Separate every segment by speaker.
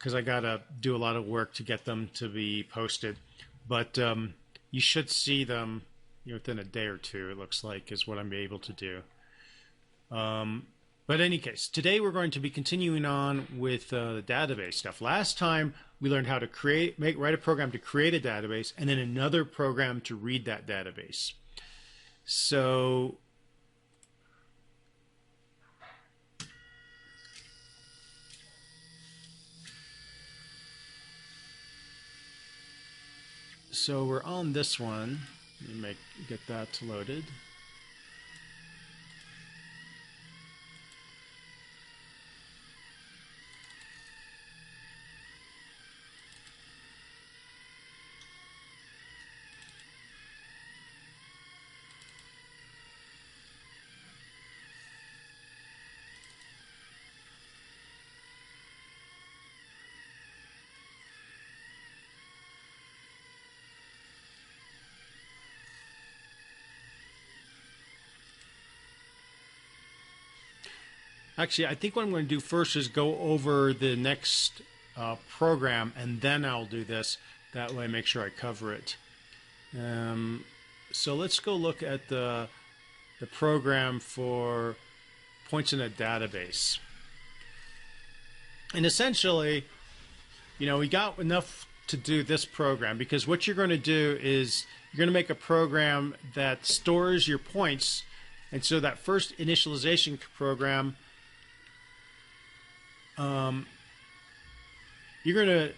Speaker 1: because I gotta do a lot of work to get them to be posted. But you should see them, within a day or two. It looks like is what I'm able to do. But in any case, today we're going to be continuing on with the database stuff. Last time we learned how to write a program to create a database, and then another program to read that database. So we're on this one. Let me get that loaded. Actually, I think what I'm going to do first is go over the next program, and then I'll do this. That way I make sure I cover it. So let's go look at the program for points in a database. And essentially, we got enough to do this program, because what you're going to do is you're going to make a program that stores your points. And so that first initialization program, you're going to,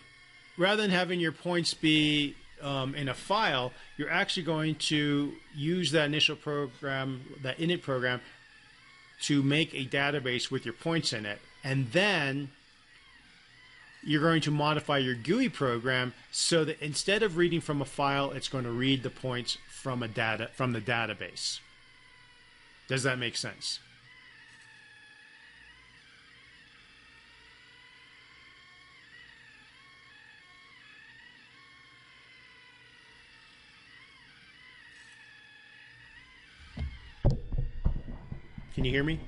Speaker 1: rather than having your points be in a file, you're actually going to use that initial program, that init program, to make a database with your points in it. And then you're going to modify your GUI program so that instead of reading from a file, it's going to read the points from the database. Does that make sense? Can you hear me?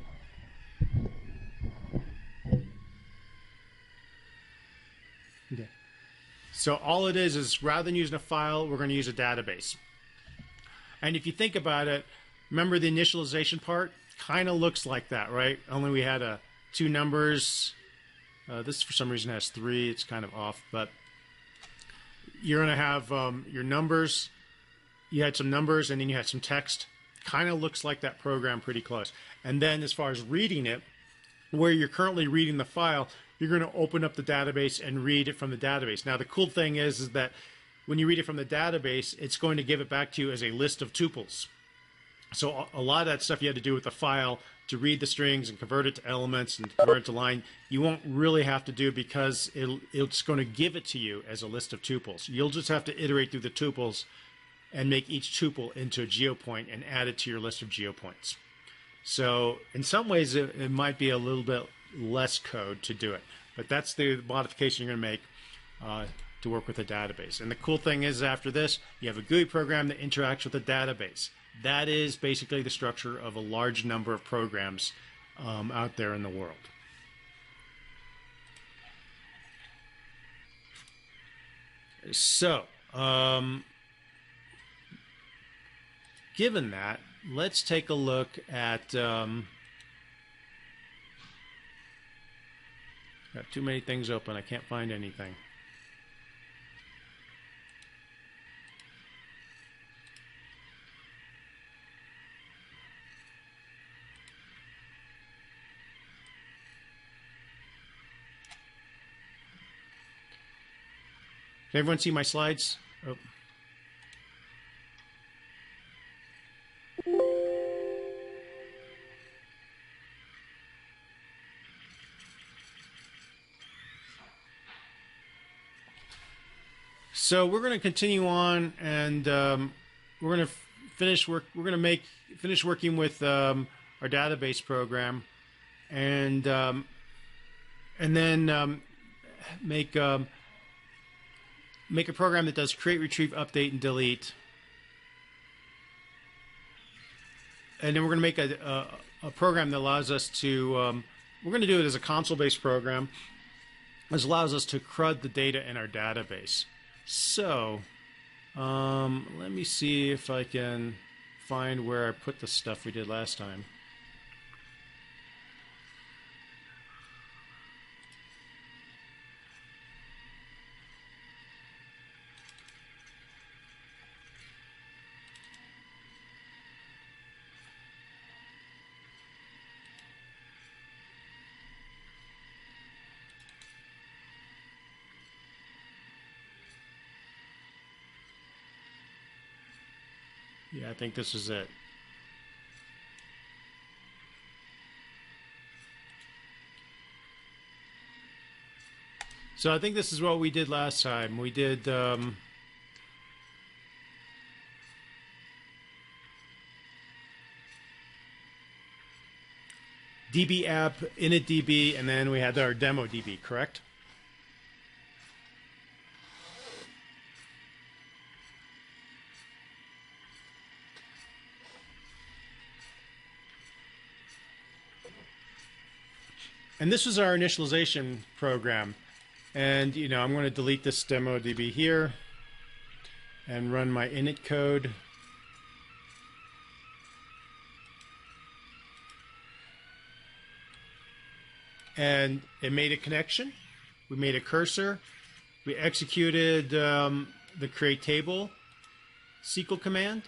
Speaker 1: Okay. So all it is rather than using a file, we're going to use a database. And if you think about it, remember the initialization part? Kind of looks like that, right? Only we had two numbers. This for some reason has 3. It's kind of off, but you're going to have your numbers. You had some numbers, and then you had some text. Kind of looks like that program pretty close. And then as far as reading it, where you're currently reading the file, you're going to open up the database and read it from the database. Now, the cool thing is that when you read it from the database, it's going to give it back to you as a list of tuples. So a lot of that stuff you had to do with the file to read the strings and convert it to elements and convert it to line, you won't really have to do, because it's going to give it to you as a list of tuples. You'll just have to iterate through the tuples and make each tuple into a geopoint and add it to your list of geopoints. So in some ways, it might be a little bit less code to do it. But that's the modification you're going to make to work with a database. And the cool thing is, after this, you have a GUI program that interacts with the database. That is basically the structure of a large number of programs out there in the world. So, given that, let's take a look at, got too many things open, I can't find anything. Can everyone see my slides? Oh. So we're going to continue on, and we're going to finish working with our database program, and then make a program that does create, retrieve, update, and delete. And then we're going to make a program that allows us to, we're going to do it as a console-based program. This allows us to CRUD the data in our database. So let me see if I can find where I put the stuff we did last time. Yeah, I think this is it. So I think this is what we did last time. We did DB app, init DB, and then we had our demo DB, correct? And this was our initialization program. And, you know, I'm going to delete this demo DB here and run my init code. And it made a connection. We made a cursor. We executed the create table SQL command.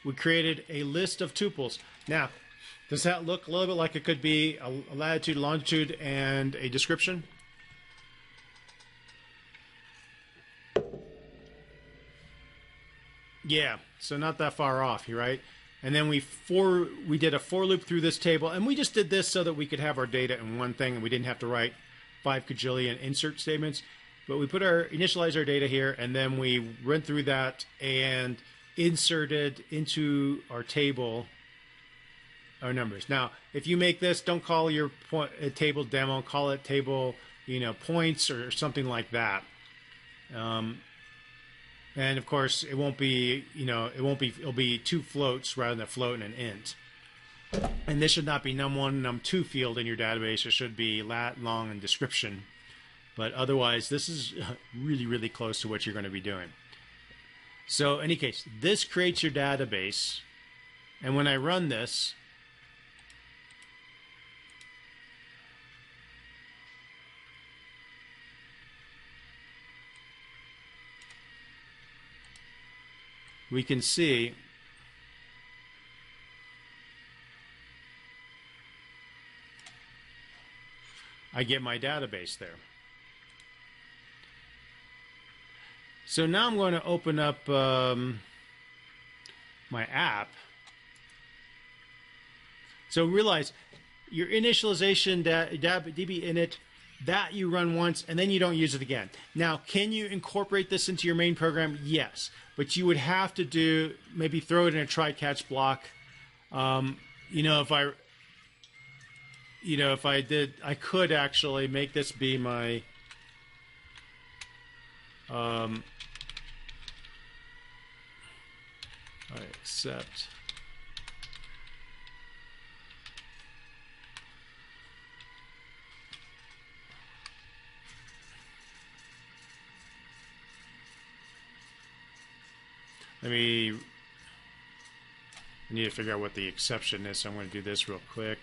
Speaker 1: We created a list of tuples. Now, does that look a little bit like it could be a latitude, longitude, and a description? Yeah, so not that far off, right? And then we did a for loop through this table, and we just did this so that we could have our data in one thing, and we didn't have to write 5 kajillion insert statements. But we initialize our data here, and then we went through that and inserted into our table our numbers. Now, if you make this, don't call your table demo, call it table, you know, points or something like that. And of course, it won't be, you know, it'll be 2 floats rather than a float and an int. And this should not be num1, num2 field in your database. It should be lat, long, and description. But otherwise, this is really, really close to what you're going to be doing. So in any case, this creates your database. And when I run this, we can see I get my database there. So now I'm going to open up my app. So realize your initialization DB init, that you run once and then you don't use it again. Now, can you incorporate this into your main program? Yes, but you would have to maybe throw it in a try-catch block. You know, if I did, I could actually make this be my I accept. I need to figure out what the exception is, so I'm going to do this real quick.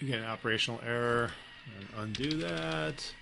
Speaker 1: Again, operational error, and undo that.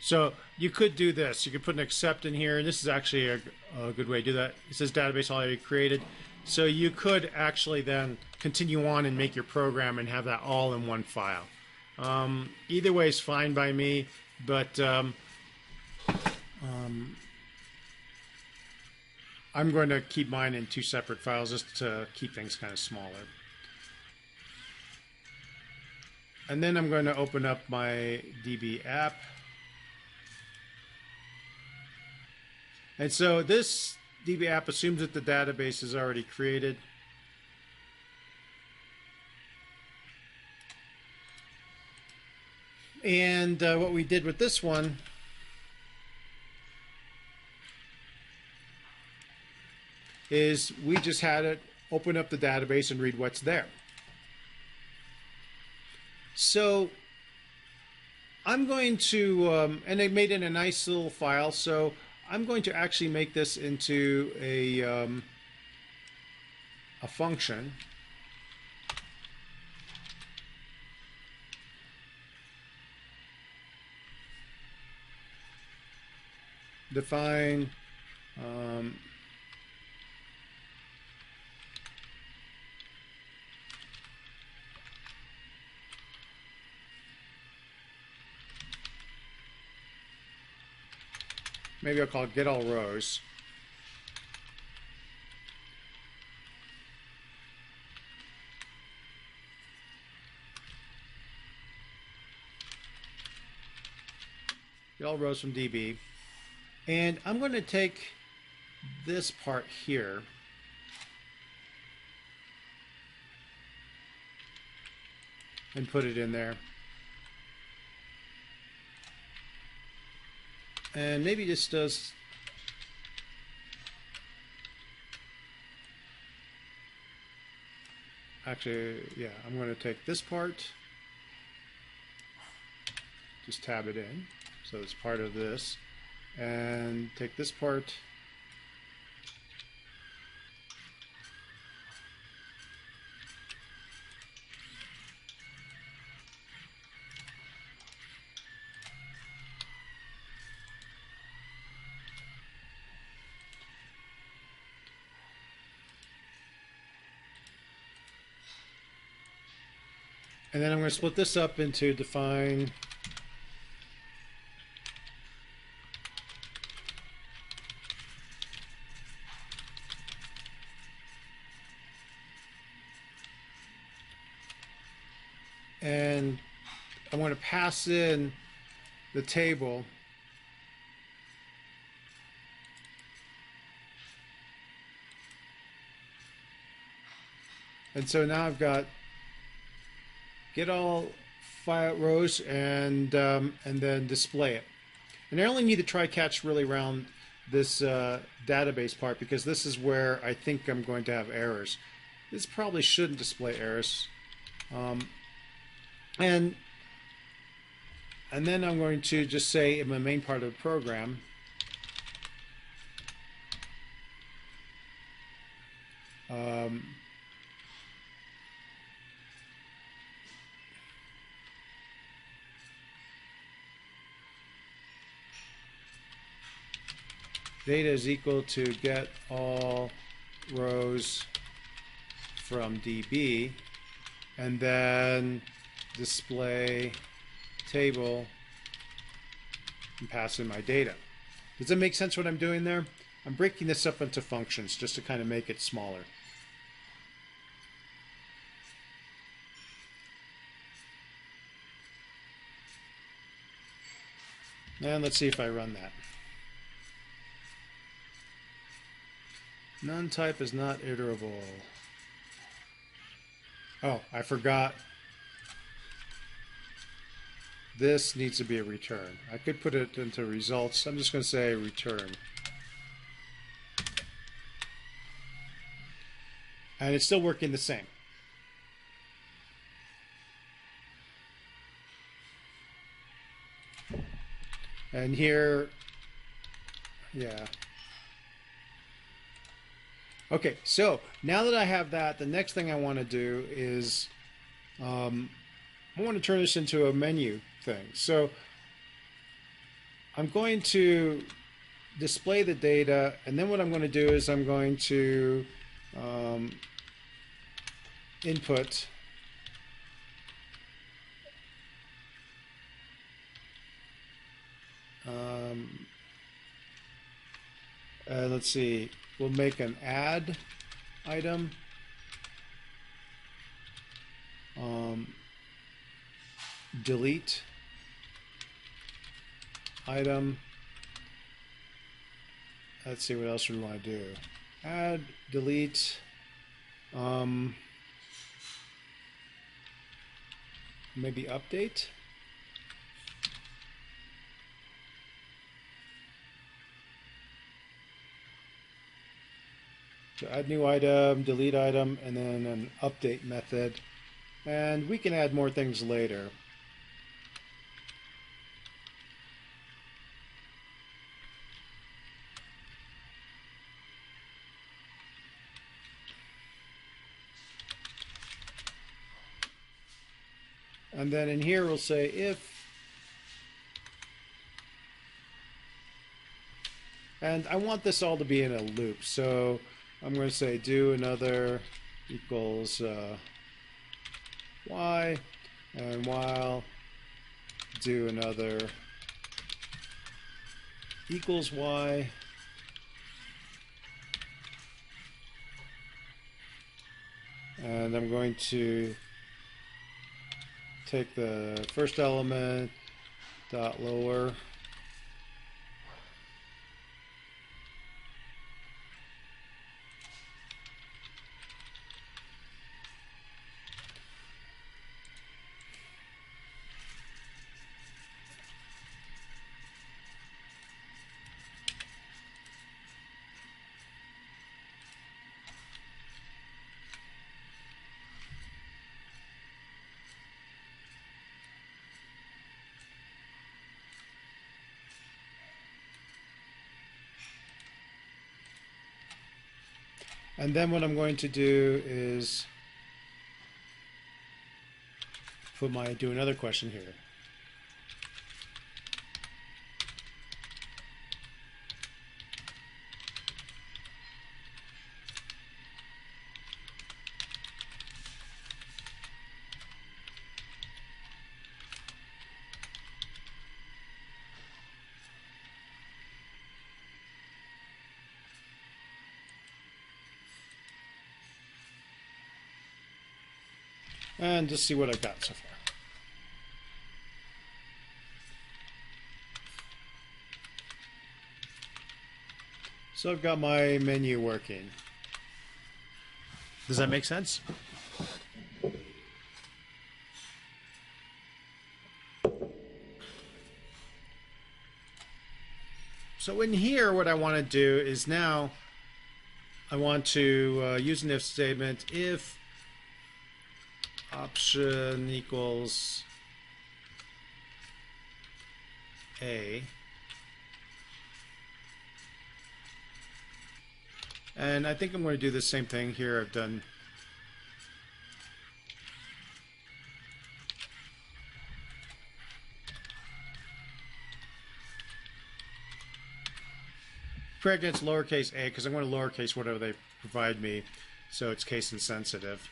Speaker 1: So you could do this. You could put an accept in here, and this is actually a good way to do that. It says database already created. So you could actually then continue on and make your program and have that all in one file. Either way is fine by me, but I'm going to keep mine in two separate files just to keep things kind of smaller. And then I'm going to open up my DB app. And so this DB app assumes that the database is already created. And what we did with this one is we just had it open up the database and read what's there. So I'm going to, and they made it a nice little file, so I'm going to actually make this into a function. Define maybe I'll call it get all rows. Get all rows from DB. And I'm going to take this part here and put it in there. And maybe this does actually, yeah, I'm going to take this part, just tab it in, so it's part of this, and take this part, and then I'm going to split this up into define and I'm going to pass in the table and so now I've got get all file rows and then display it. And I only need to try catch really around this database part because this is where I think I'm going to have errors. This probably shouldn't display errors. And then I'm going to just say in my main part of the program data is equal to get all rows from DB and then display table and pass in my data. Does that make sense what I'm doing there? I'm breaking this up into functions just to kind of make it smaller. And let's see if I run that. None type is not iterable. Oh, I forgot. This needs to be a return. I could put it into results. I'm just going to say return. And it's still working the same. And here, yeah. Okay, so now that I have that, the next thing I want to do is I want to turn this into a menu thing. So I'm going to display the data, and then what I'm going to do is I'm going to input let's see, we'll make an add item, delete item. Let's see what else we want to do. Add, delete, maybe update. So add new item, delete item, and then an update method. And we can add more things later. And then in here we'll say if, and I want this all to be in a loop, so I'm going to say do another equals y, and while do another equals y, and I'm going to take the first element, dot lower, and then what I'm going to do is do another question here. And just see what I've got so far. So I've got my menu working. Does that make sense? So in here, what I want to do is now I want to use an if statement. If option equals A, and I think I'm going to do the same thing here. I've done pregnant's lowercase a because I'm going to lowercase whatever they provide me, so it's case insensitive.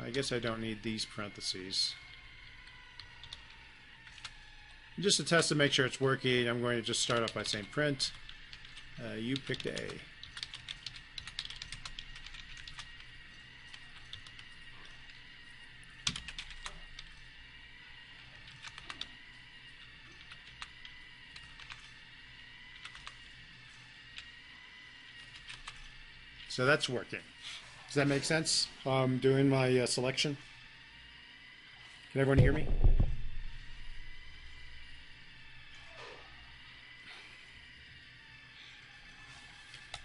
Speaker 1: I guess I don't need these parentheses. Just to test to make sure it's working, I'm going to just start off by saying print. You picked A. So that's working. Does that make sense? I'm doing my selection. Can everyone hear me?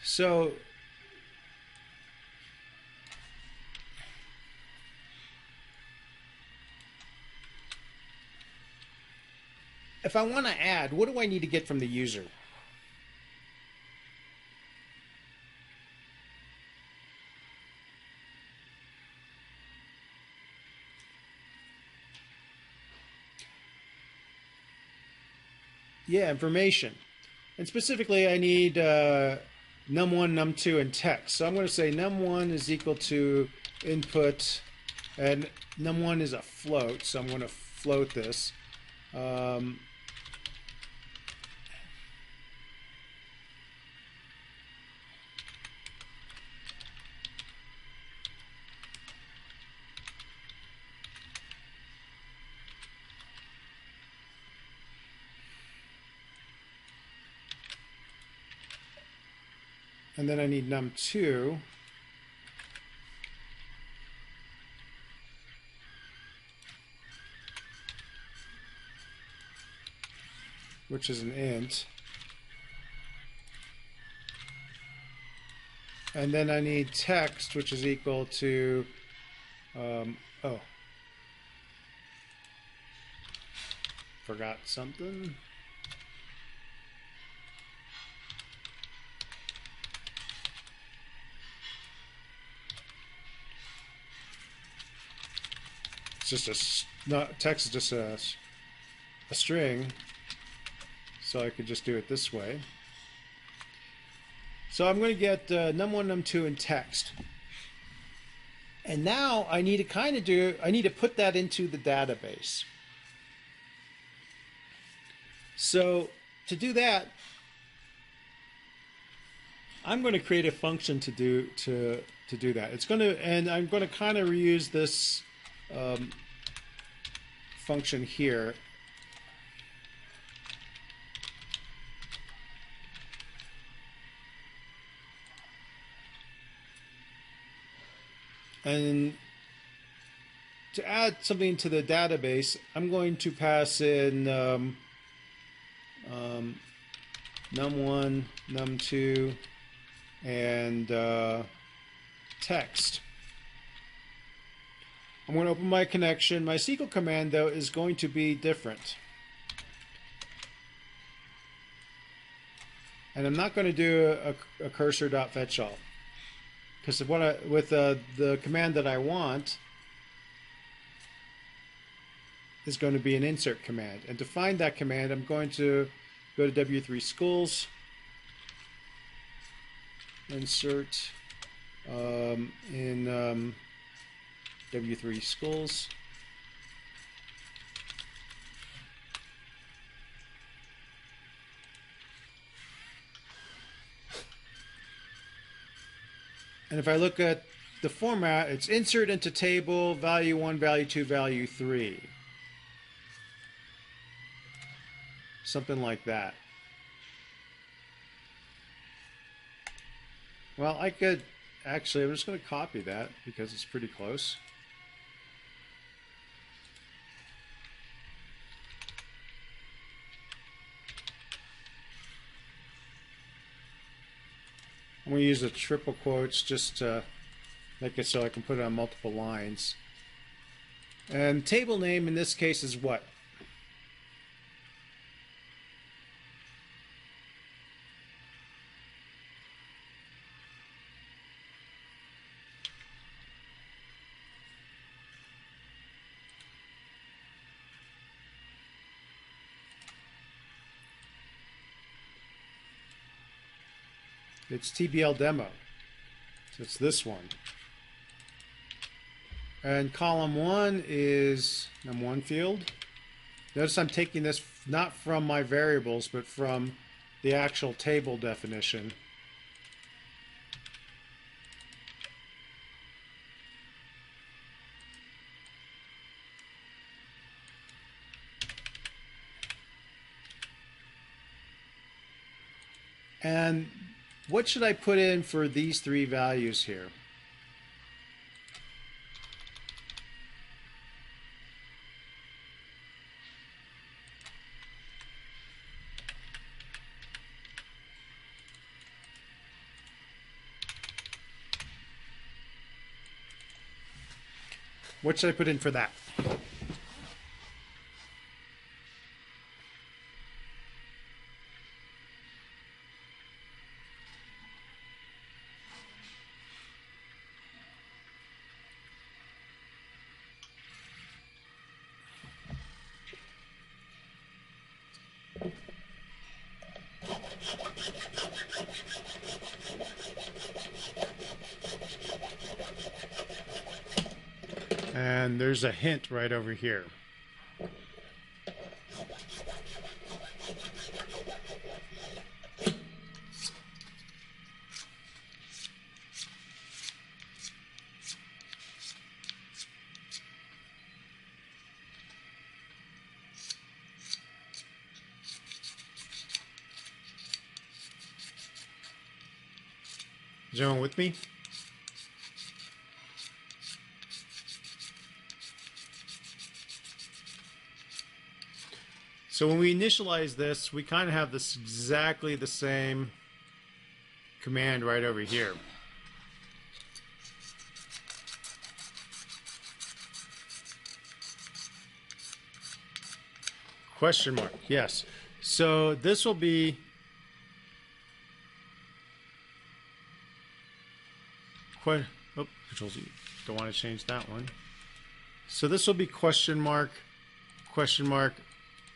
Speaker 1: So if I want to add, what do I need to get from the user? Yeah, information. And specifically, I need num1, num2, and text. So I'm going to say num1 is equal to input, and num1 is a float, so I'm going to float this. And then I need num2. Which is an int. And then I need text, which is equal to, forgot something. It's just text is just a string, so I could just do it this way. So I'm going to get num1, num2, and text. And now I need to I need to put that into the database. So to do that, I'm going to create a function to do that. It's going to, and I'm going to kind of reuse this function here. And to add something to the database, I'm going to pass in num1, num2, and text. I'm going to open my connection. My SQL command, though, is going to be different. And I'm not going to do a cursor.fetchAll. Because with the command that I want is going to be an insert command. And to find that command, I'm going to go to W3Schools, insert in W3Schools. And if I look at the format, it's insert into table, value 1, value 2, value 3. Something like that. Well, I could, actually, I'm just going to copy that because it's pretty close. I'm going to use the triple quotes just to make it so I can put it on multiple lines. And table name in this case is what? It's TBL demo. So it's this one. And column 1 is num1 field. Notice I'm taking this not from my variables, but from the actual table definition. And what should I put in for these three values here? What should I put in for that? And there's a hint right over here. Is everyone with me? So when we initialize this, we kind of have this exactly the same command right over here. Question mark, yes. So this will be Control Z. Don't want to change that one. So this will be question mark, question mark,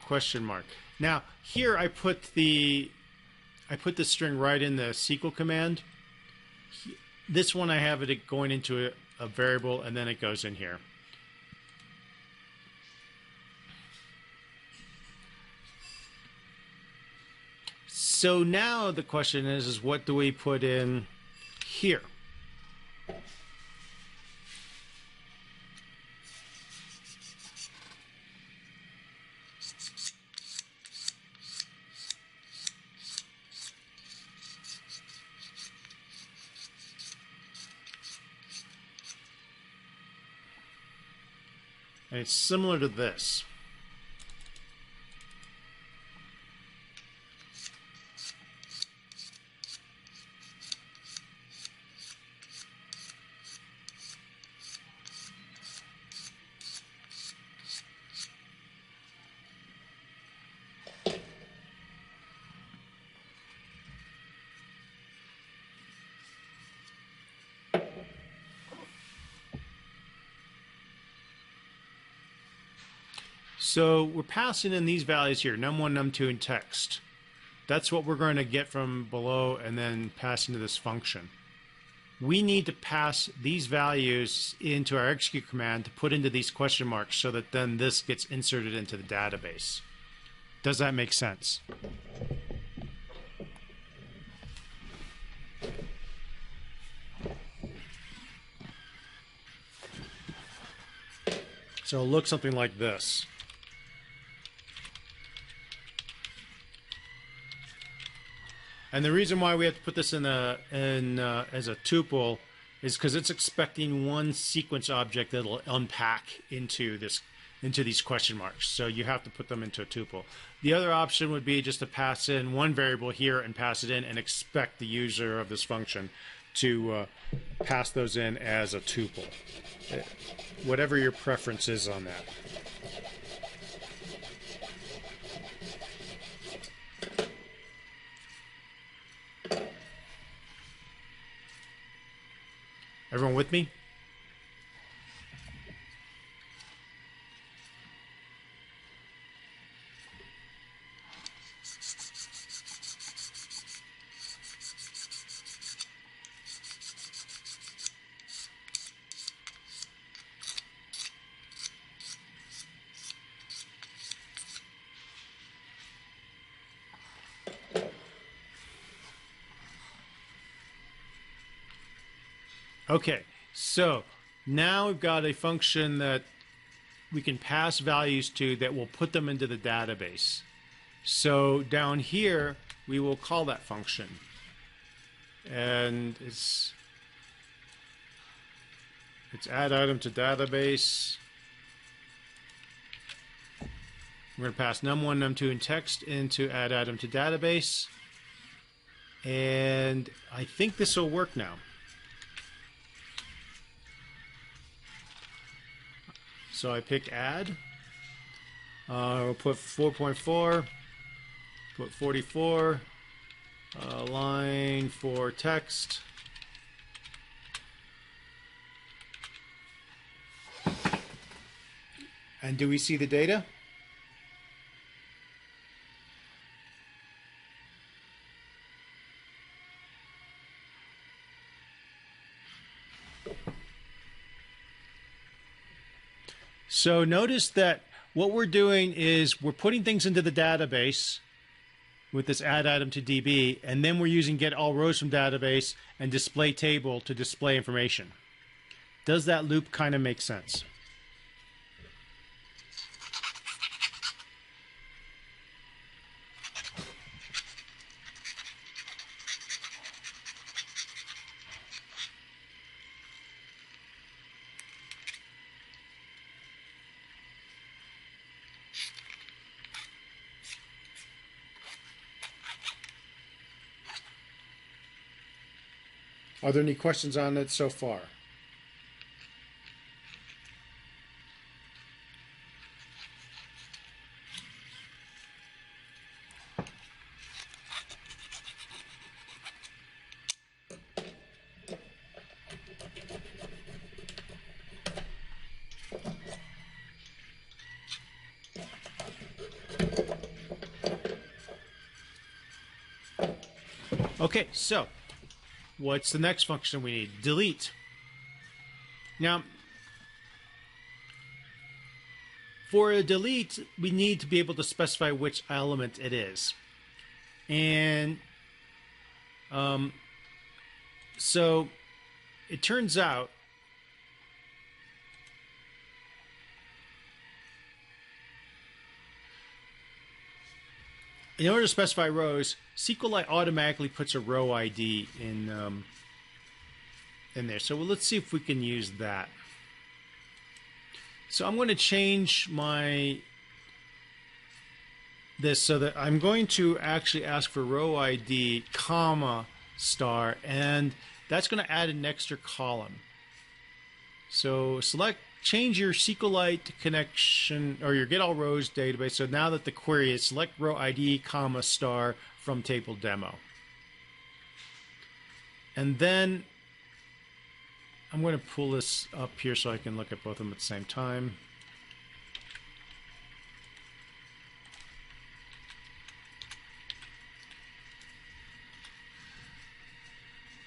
Speaker 1: question mark. Now here I put the string right in the SQL command. This one I have it going into a variable, and then it goes in here. So now the question is what do we put in here? And it's similar to this. So we're passing in these values here, num1, num2, and text. That's what we're going to get from below and then pass into this function. We need to pass these values into our execute command to put into these question marks so that then this gets inserted into the database. Does that make sense? So it'll look something like this. And the reason why we have to put this as a tuple is because it's expecting one sequence object that'll unpack into these question marks. So you have to put them into a tuple. The other option would be just to pass in one variable here and pass it in and expect the user of this function to pass those in as a tuple. Whatever your preference is on that. Everyone with me? Okay, so now we've got a function that we can pass values to that will put them into the database. So down here, we will call that function. And it's add item to database. We're going to pass num1, num2, and text into add item to database. And I think this will work now. So I pick add, we'll put 4.4, put 44, line for text. And do we see the data? So notice that what we're doing is we're putting things into the database with this add item to DB, and then we're using get all rows from database and display table to display information. Does that loop kind of make sense? Are there any questions on it so far? Okay, so what's the next function we need? Delete. Now, for a delete, we need to be able to specify which element it is. And so it turns out in order to specify rows, SQLite automatically puts a row ID in there. So let's see if we can use that. So I'm going to change this so that I'm going to actually ask for row ID, comma, star, and that's going to add an extra column. So change your SQLite connection or your get all rows database. So now that the query is select row ID, comma, star from table demo. And then I'm going to pull this up here so I can look at both of them at the same time.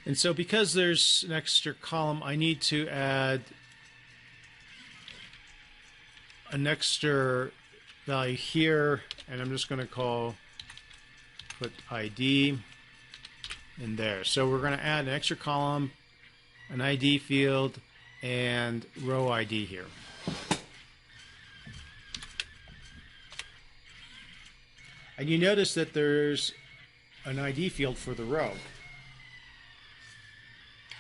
Speaker 1: And so because there's an extra column, I need to add an extra value here, and I'm just going to put ID in there. So we're going to add an extra column, an ID field, and row ID here. And you notice that there's an ID field for the row.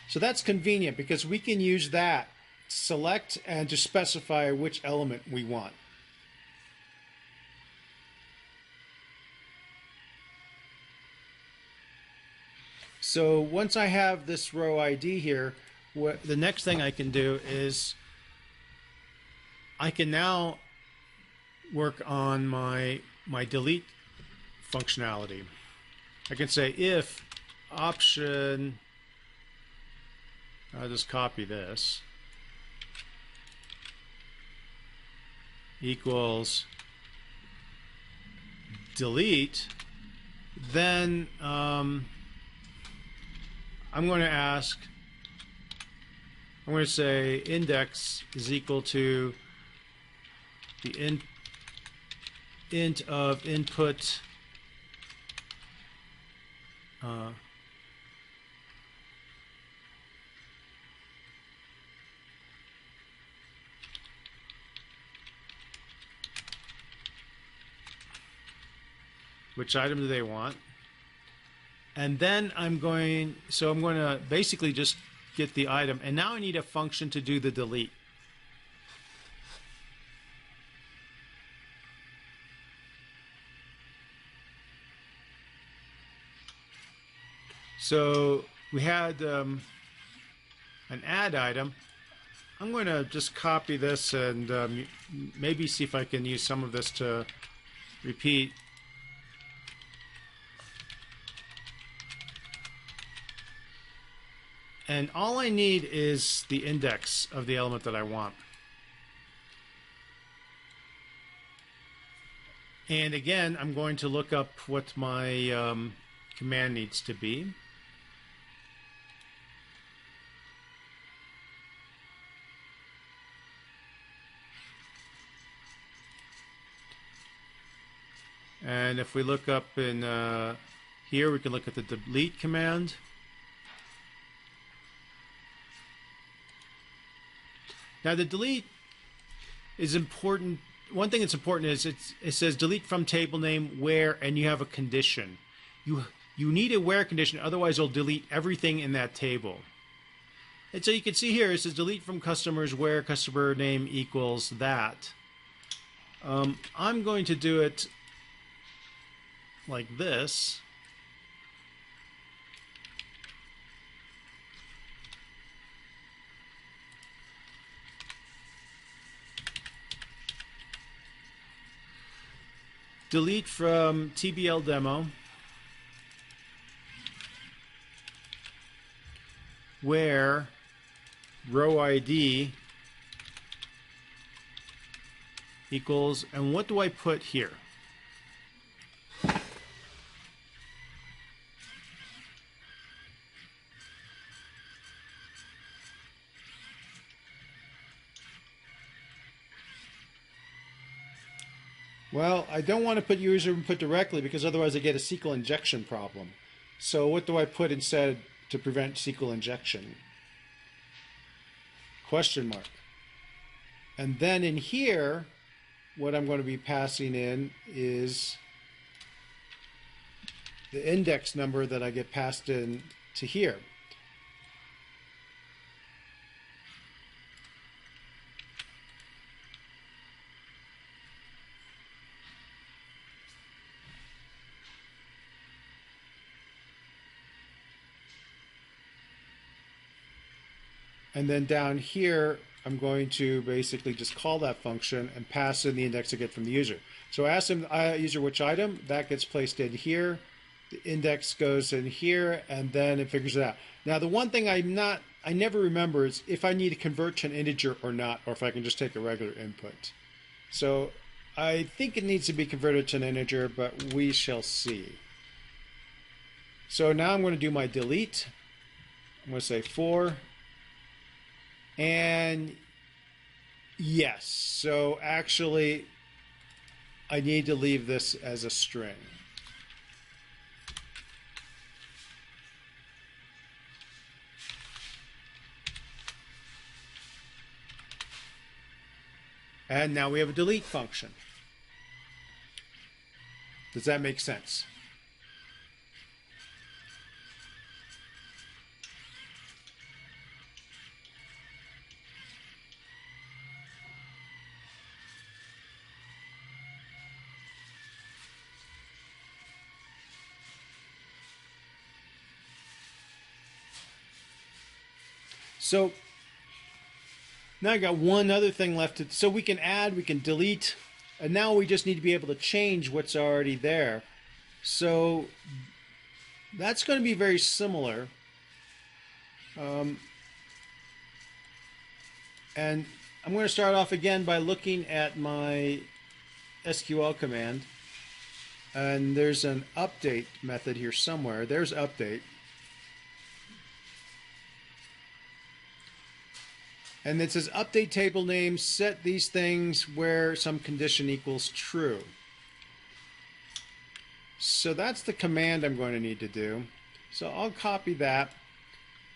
Speaker 1: So that's convenient because we can use that to select and to specify which element we want. So once I have this row ID here, the next thing I can do is I can now work on my delete functionality. I can say if option, I'll just copy this, equals delete, then I'm going to say index is equal to the int of input which item do they want, and then I'm going to basically just get the item, and now I need a function to do the delete. So we had an add item. I'm going to just copy this and maybe see if I can use some of this to repeat. And all I need is the index of the element that I want. And again, I'm going to look up what my command needs to be. And if we look up in here, we can look at the delete command. Now the delete is important. One thing that's important is it says delete from table name where, and you have a condition. You need a where condition, otherwise it'll delete everything in that table. And so you can see here it says delete from customers where customer name equals that. I'm going to do it like this. Delete from TBL demo where row ID equals, and what do I put here? Well, I don't want to put user input directly because otherwise I get a SQL injection problem. So what do I put instead to prevent SQL injection? Question mark. And then in here, what I'm going to be passing in is the index number that I get passed in to here. And then down here, I'm going to basically just call that function and pass in the index I get from the user. So I ask them, user which item, that gets placed in here. The index goes in here, and then it figures it out. Now, the one thing I never remember is if I need to convert to an integer or not, or if I can just take a regular input. So I think it needs to be converted to an integer, but we shall see. So now I'm going to do my delete. I'm going to say 4. And yes, so actually I need to leave this as a string. And now we have a delete function. Does that make sense? So now I got one other thing left. So we can add, we can delete, and now we just need to be able to change what's already there. So that's going to be very similar. And I'm going to start off again by looking at my SQL command. And there's an update method here somewhere. There's update. And it says update table name, set these things where some condition equals true. So that's the command I'm going to need to do. So I'll copy that,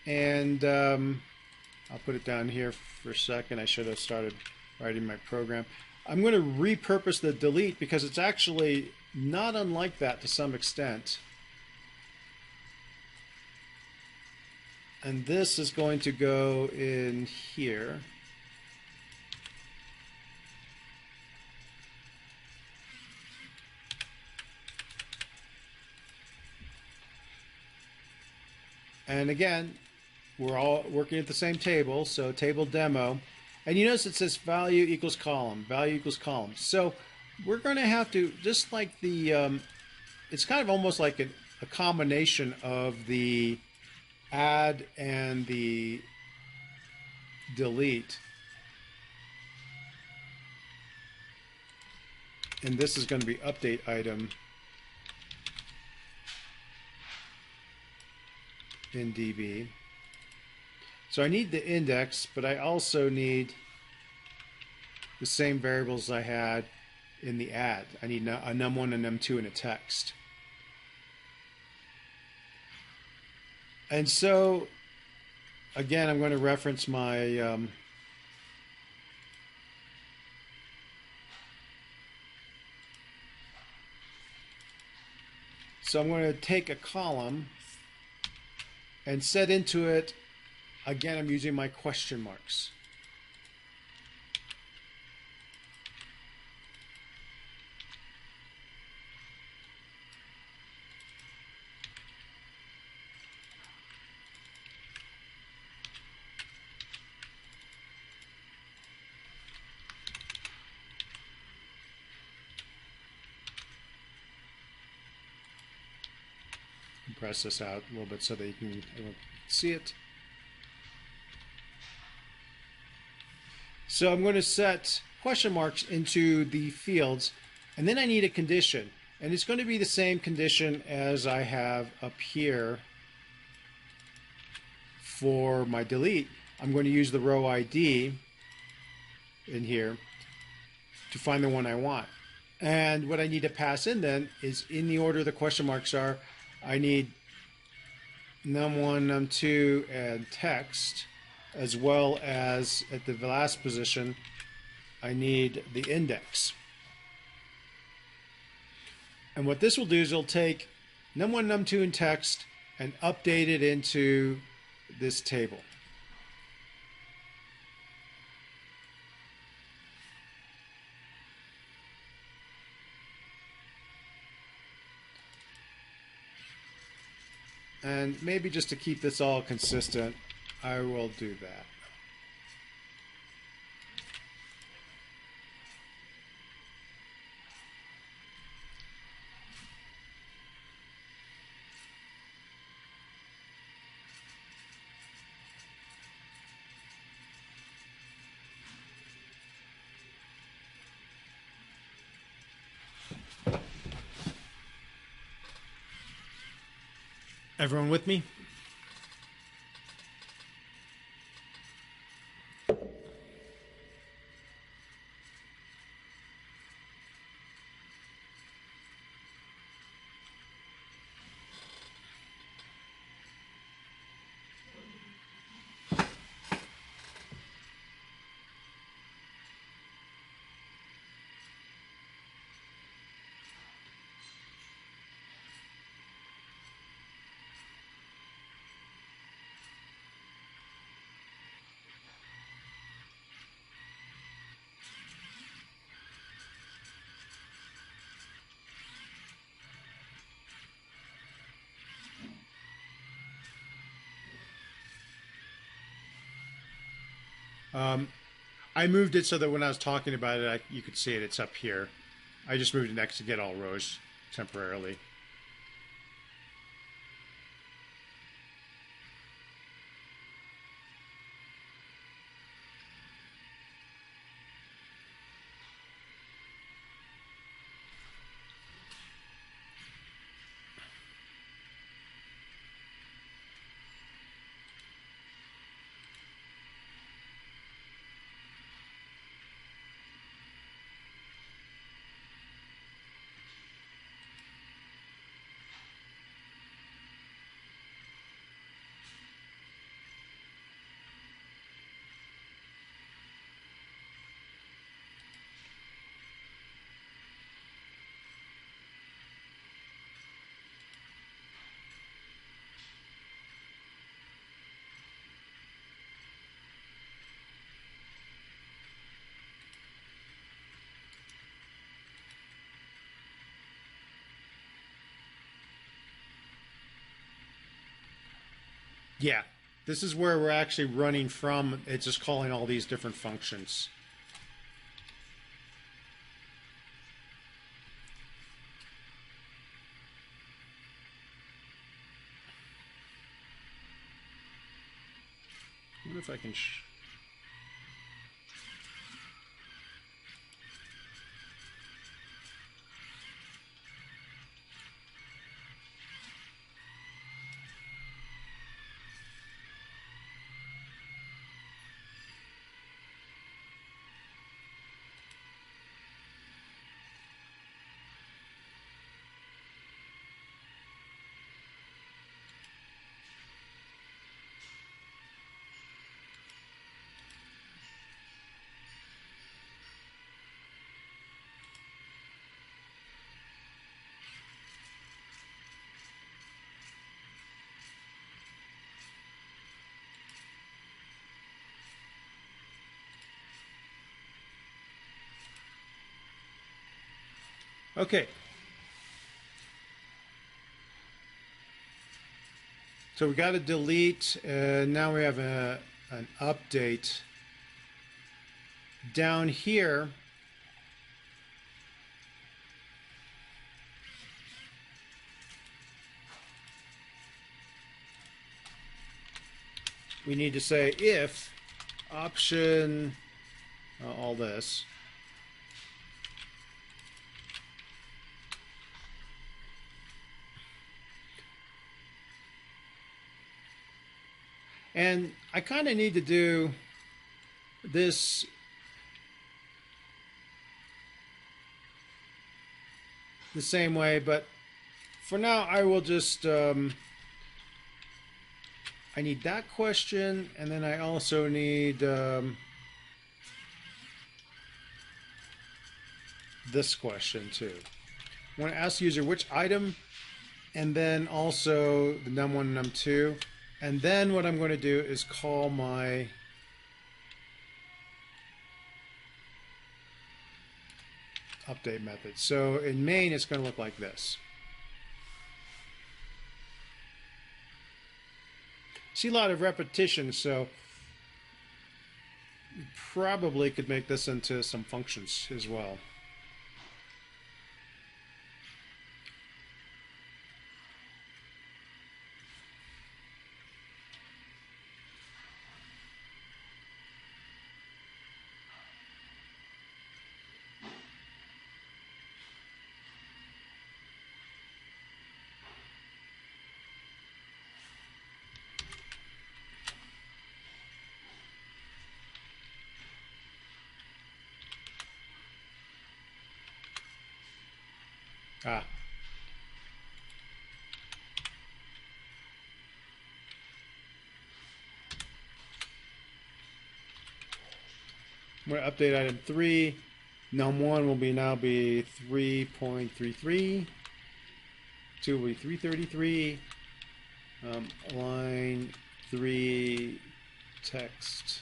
Speaker 1: and I'll put it down here for a second. I should have started writing my program. I'm going to repurpose the delete because it's actually not unlike that to some extent. And this is going to go in here. And again, we're all working at the same table, so table demo. And you notice it says value equals column, value equals column. So we're going to have to, just like the, it's kind of almost like a combination of the add and the delete. And this is going to be update item in DB. So I need the index, but I also need the same variables I had in the add. I need a num1, a num2, and a text. And so, again, I'm going to reference my so I'm going to take a column and set into it, again, I'm using my question marks. Press this out a little bit so that you can see it. So I'm going to set question marks into the fields, and then I need a condition, and it's going to be the same condition as I have up here for my delete. I'm going to use the row ID in here to find the one I want. And what I need to pass in then is, in the order the question marks are, I need num1, num2, and text, as well as at the last position, I need the index. And what this will do is it'll take num1, num2, and text and update it into this table. And maybe just to keep this all consistent, I will do that. Everyone with me? I moved it so that when I was talking about it, you could see it. It's up here. I just moved it next to get all rows temporarily. Yeah, this is where we're actually running from. It's just calling all these different functions. I wonder if I can... Okay. So we got to delete, and now we have an update. Down here, we need to say if option all this. And I kind of need to do this the same way, but for now I will just I need that question, and then I also need this question too. I want to ask the user which item, and then also the num1 and num2. And then what I'm going to do is call my update method. So in main, it's going to look like this. See a lot of repetition, so you probably could make this into some functions as well. Ah. I'm going to update item 3. Num1 will now be 3.33. 2 will be 333. Line 3 text.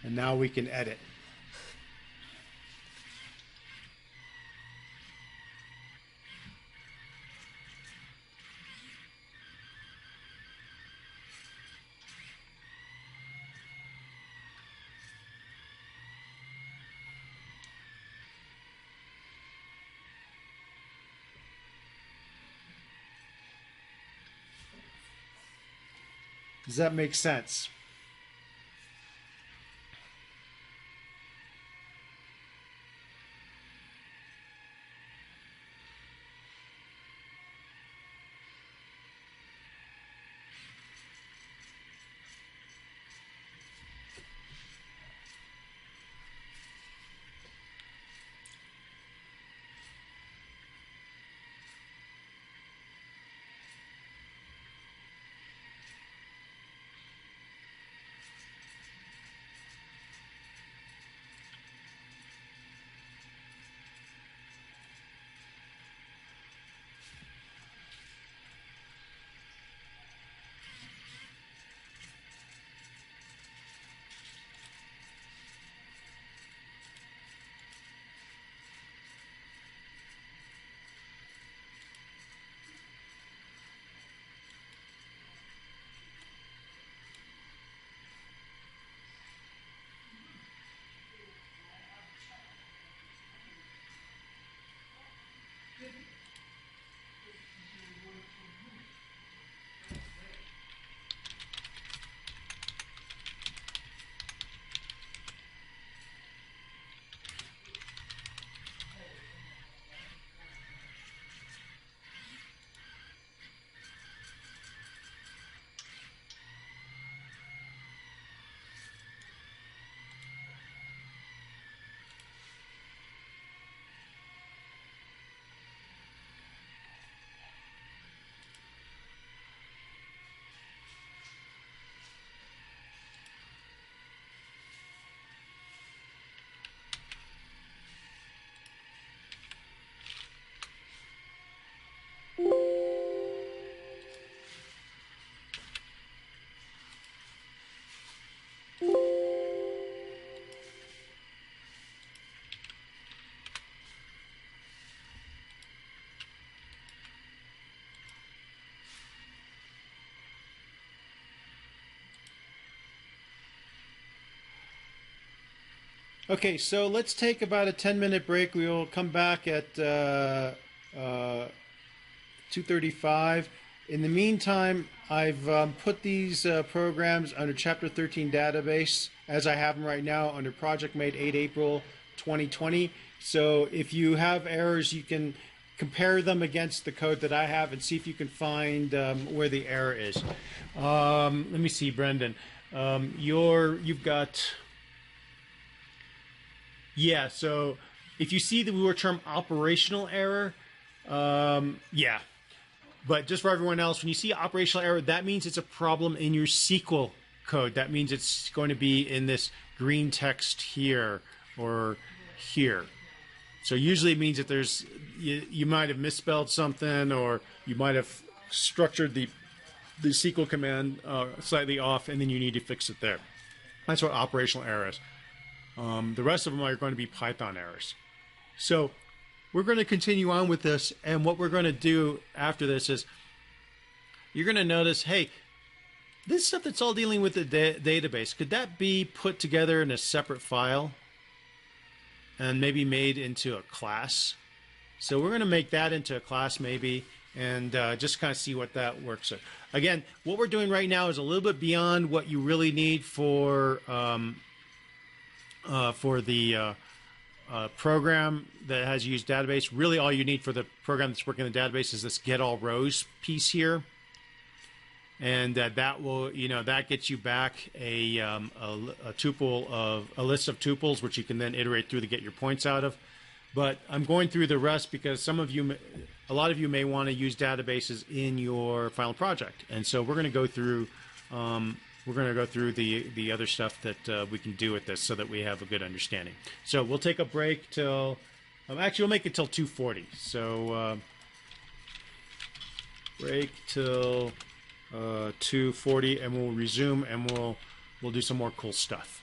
Speaker 1: And now we can edit. Does that make sense? Okay, so let's take about a 10-minute break. We will come back at 2:35. In the meantime, I've put these programs under Chapter 13 database as I have them right now under Project Made 8 April 2020. So if you have errors, you can compare them against the code that I have and see if you can find where the error is. Let me see, Brendan. You've got... Yeah, so if you see the word term operational error, yeah. But just for everyone else, when you see operational error, that means it's a problem in your SQL code. That means it's going to be in this green text here or here. So usually it means that you might have misspelled something, or you might have structured the SQL command slightly off, and then you need to fix it there. That's what operational error is. The rest of them are going to be Python errors. So we're going to continue on with this, and what we're going to do after this is you're going to notice, hey, this stuff that's all dealing with the database, could that be put together in a separate file and maybe made into a class? So we're going to make that into a class maybe, and just kind of see what that works with. Again, what we're doing right now is a little bit beyond what you really need for the program that has used database. Really, all you need for the program that's working in the database is this get all rows piece here, and that will, that gets you back a tuple of a list of tuples, which you can then iterate through to get your points out of. But I'm going through the rest because a lot of you may want to use databases in your final project, and so we're going to go through. We're going to go through the other stuff that we can do with this so that we have a good understanding. So we'll take a break till... actually, we'll make it till 2:40. So break till 2:40, and we'll resume, and we'll do some more cool stuff.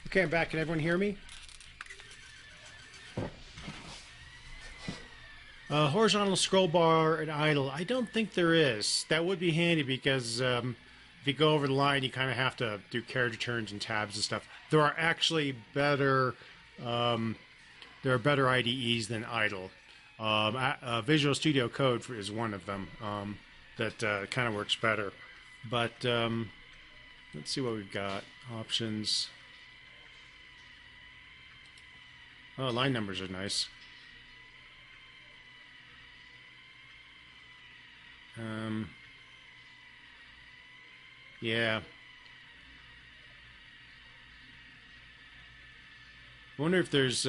Speaker 1: Okay, I'm back. Can everyone hear me? Horizontal scroll bar and idle. I don't think there is. That would be handy because if you go over the line, you kind of have to do character turns and tabs and stuff. There are actually better IDEs than idle. Visual Studio Code is one of them that kind of works better. But let's see what we've got. Options. Oh, line numbers are nice. Yeah. I wonder if there's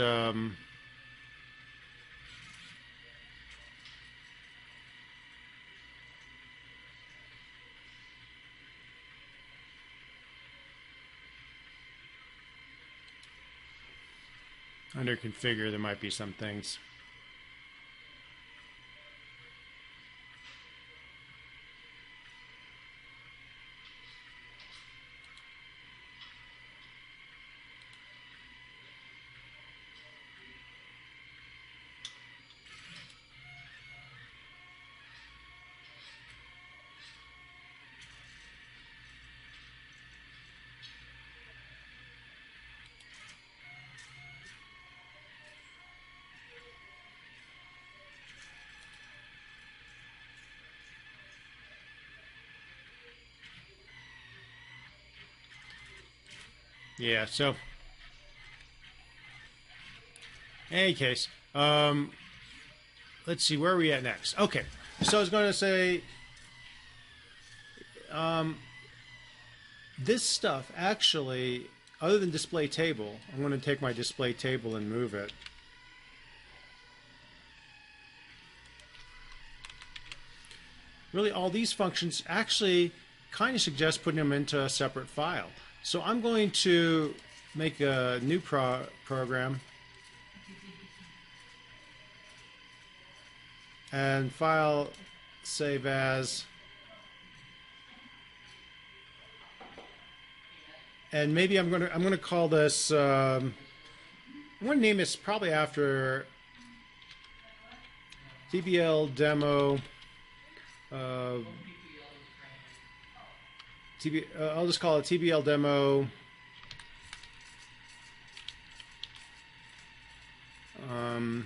Speaker 1: under configure, there might be some things. Yeah, so in any case, let's see, where are we at next? Okay, so I was going to say this stuff actually, other than display table, I'm going to take my display table and move it. Really, all these functions actually kind of suggest putting them into a separate file. So I'm going to make a new program and file save as, and maybe I'm going to call this I'm going to name this probably after TBL demo. I'll just call it TBL demo. I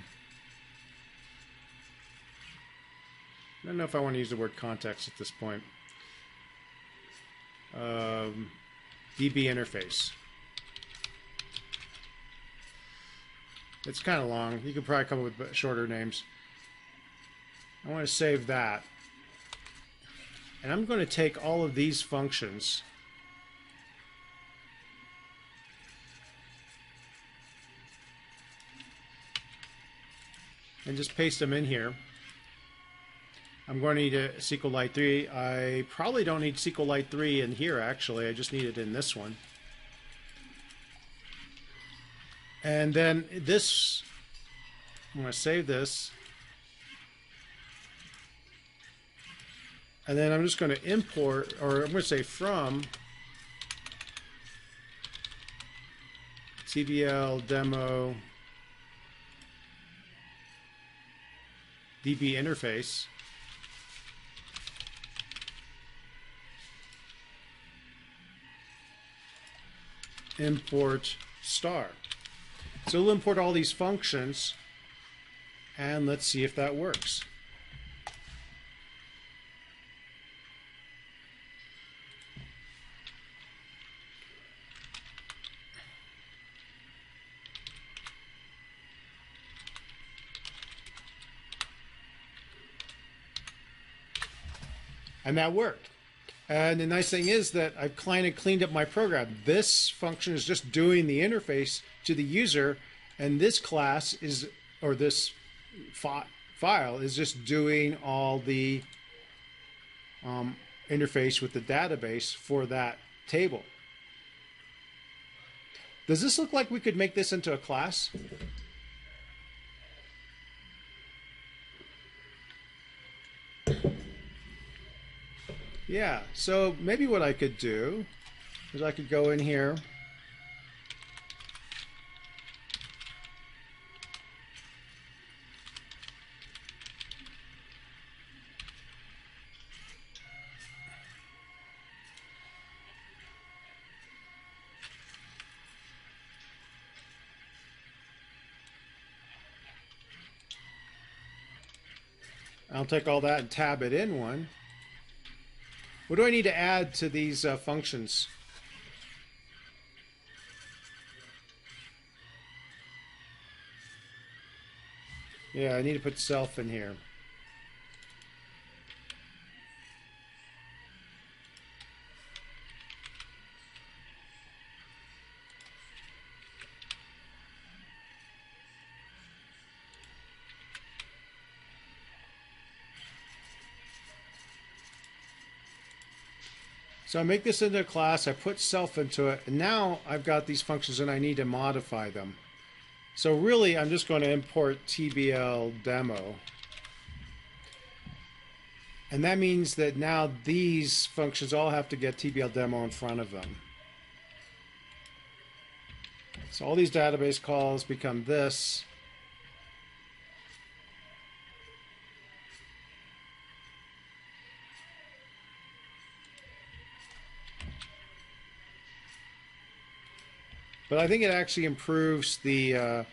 Speaker 1: don't know if I want to use the word context at this point. DB interface. It's kind of long. You could probably come up with shorter names. I want to save that. And I'm going to take all of these functions and just paste them in here. I'm going to need a SQLite3. I probably don't need SQLite3 in here, actually. I just need it in this one. And then this, I'm going to save this. And then I'm just going to import, or I'm going to say from TBL demo DB interface. Import star. So we'll import all these functions and let's see if that works. And that worked. And the nice thing is that I've kind of cleaned up my program. This function is just doing the interface to the user, and this class is, or this file is just doing all the interface with the database for that table. Does this look like we could make this into a class? Yeah, so maybe what I could do is I could go in here I'll take all that and tab it in one. What do I need to add to these functions? Yeah, I need to put self in here. So I make this into a class, I put self into it, and now I've got these functions and I need to modify them. So really, I'm just going to import TBL demo. And that means that now these functions all have to get TBL demo in front of them. So all these database calls become this. But I think it actually improves the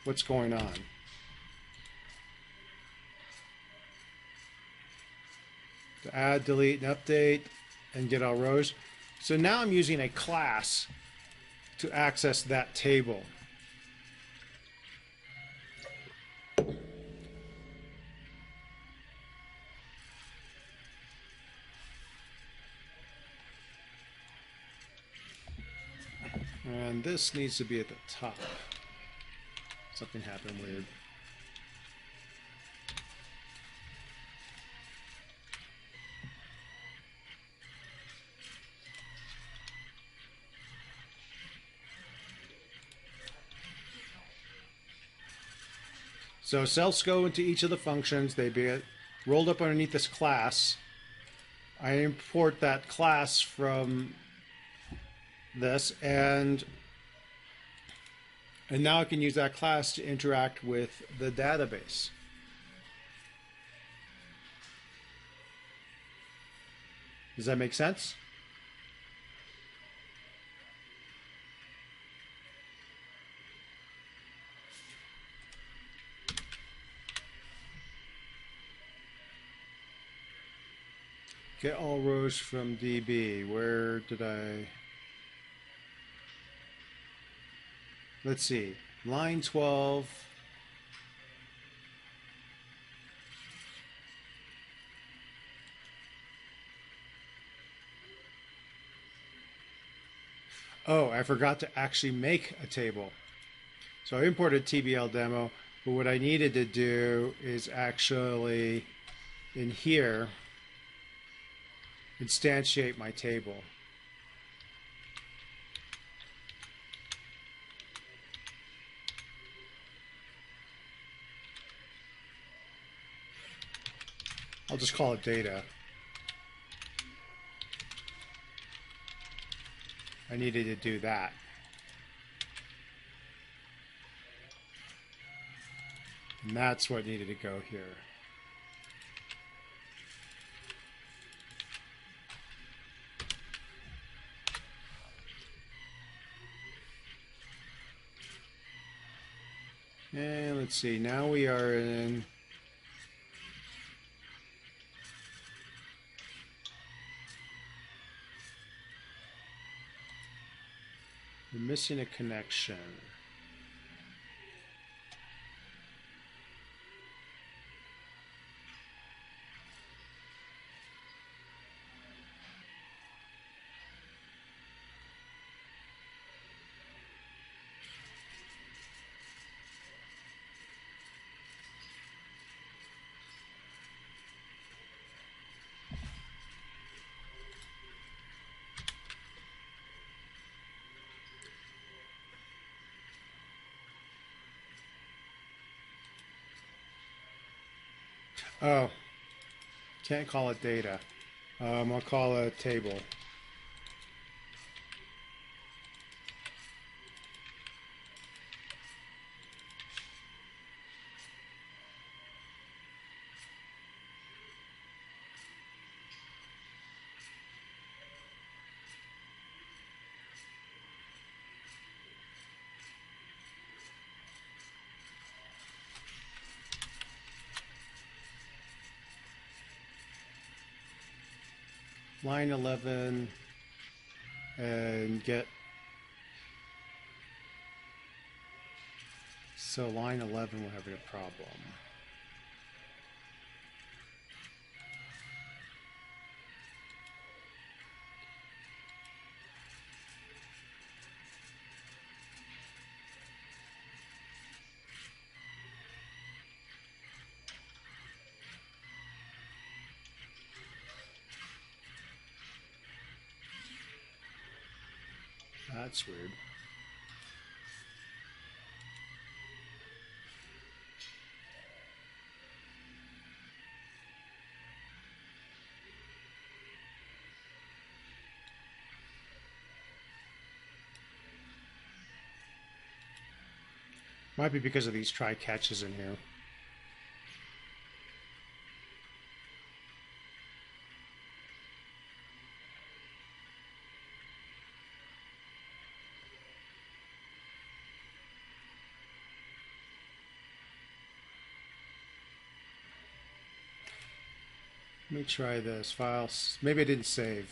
Speaker 1: what's going on. To add, delete, and update, and get all rows. So now I'm using a class to access that table. And this needs to be at the top. Something happened weird. So selfs go into each of the functions. They get rolled up underneath this class. I import that class from this, and now I can use that class to interact with the database. Does that make sense? Get all rows from DB. Where did I... Let's see. Line 12. Oh, I forgot to actually make a table. So I imported TBL demo, but what I needed to do is actually in here instantiate my table. I'll just call it data. I needed to do that. And that's what needed to go here. And let's see, now we are in we're missing a connection. Oh, can't call it data. I'll call it a table. line 11 and get, so line 11 we're having a problem. That's weird. Might be because of these try catches in here. Let me try this. Files. Maybe I didn't save.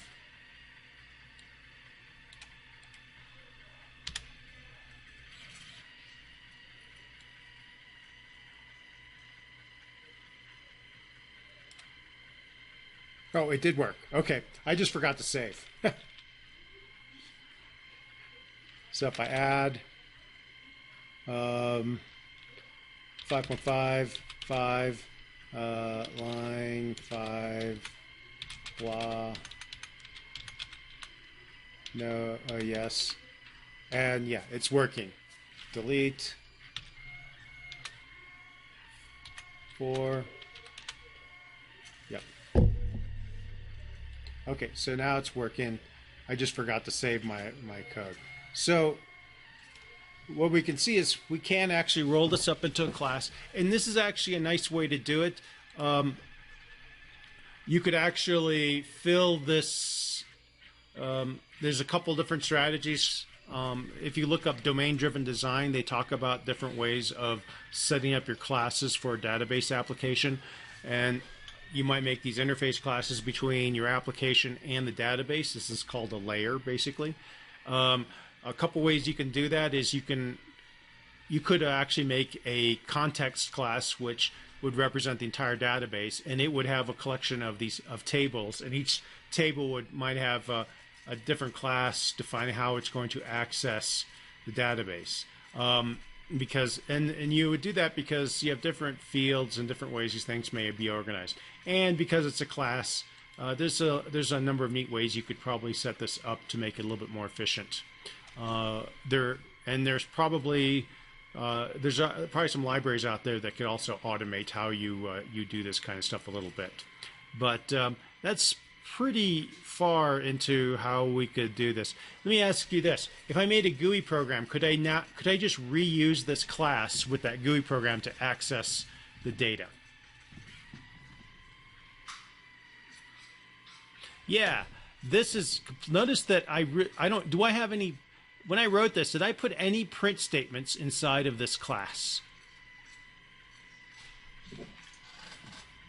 Speaker 1: Oh, it did work. Okay, I just forgot to save. So if I add 5.5, 5, line 5, blah, no, yes, and yeah, it's working. Delete 4. Yep. Okay, so now it's working. I just forgot to save my code. So what we can see is we can actually roll this up into a class, and this is actually a nice way to do it. You could actually fill this. There's a couple different strategies. If you look up domain-driven design, they talk about different ways of setting up your classes for a database application, and you might make these interface classes between your application and the database. This is called a layer, basically. A couple ways you can do that is you could actually make a context class which would represent the entire database, and it would have a collection of tables, and each table might have a different class defining how it's going to access the database. Because you would do that because you have different fields and different ways these things may be organized, and because it's a class, there's a number of neat ways you could probably set this up to make it a little bit more efficient. There's probably some libraries out there that could also automate how you do this kind of stuff a little bit, but that's pretty far into how we could do this. Let me ask you this: if I made a GUI program, could I just reuse this class with that GUI program to access the data? Yeah, this is. Notice that I don't. Do I have any? When I wrote this, did I put any print statements inside of this class?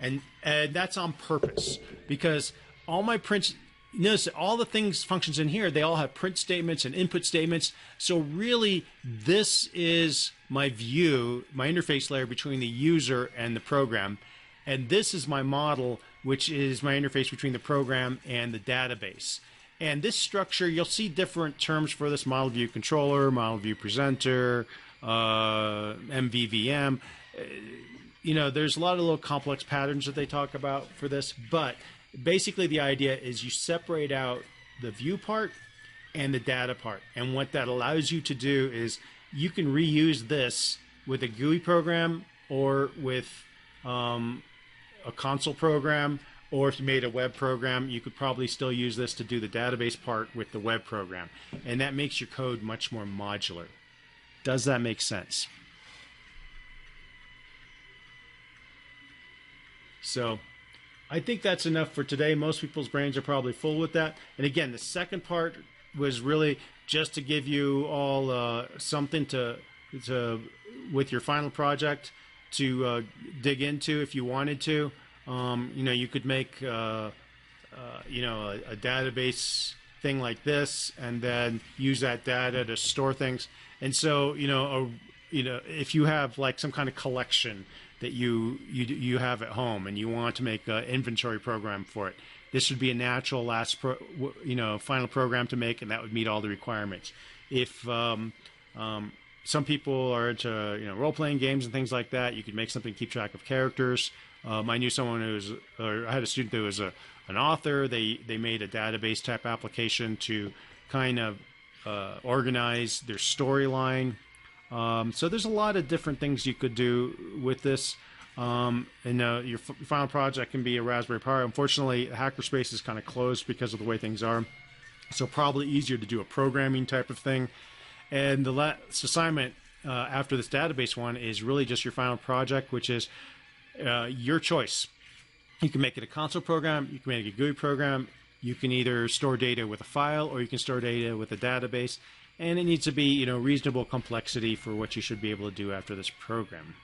Speaker 1: And that's on purpose, because all my prints, notice that all the functions in here, they all have print statements and input statements. So really, this is my view, my interface layer between the user and the program. And this is my model, which is my interface between the program and the database. And this structure, you'll see different terms for this: model view controller, model view presenter, MVVM. There's a lot of little complex patterns that they talk about for this, but basically the idea is you separate out the view part and the data part. And what that allows you to do is you can reuse this with a GUI program or with a console program, or if you made a web program, you could probably still use this to do the database part with the web program. And that makes your code much more modular. Does that make sense? So I think that's enough for today. Most people's brains are probably full with that. And again, the second part was really just to give you all something to with your final project to dig into if you wanted to. You could make a database thing like this, and then use that data to store things. And so, if you have like some kind of collection that you have at home, and you want to make an inventory program for it, this would be a natural final program to make, and that would meet all the requirements. If some people are into role-playing games and things like that, you could make something to keep track of characters. I knew someone I had a student who was an author. They made a database type application to kind of organize their storyline. So there's a lot of different things you could do with this. Your final project can be a Raspberry Pi. Unfortunately, hackerspace is kind of closed because of the way things are. So probably easier to do a programming type of thing. And the last assignment after this database one is really just your final project, which is your choice. You can make it a console program, you can make it a GUI program, you can either store data with a file, or you can store data with a database, and it needs to be reasonable complexity for what you should be able to do after this program.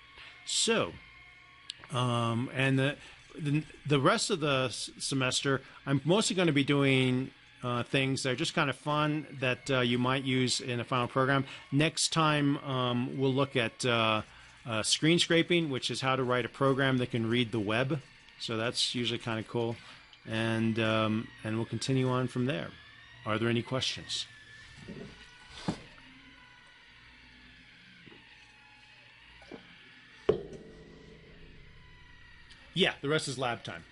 Speaker 1: So, and the rest of the semester, I'm mostly going to be doing things that are just kind of fun that you might use in a final program. Next time, we'll look at screen scraping, which is how to write a program that can read the web. So that's usually kind of cool, and we'll continue on from there. Are there any questions? Yeah, the rest is lab time.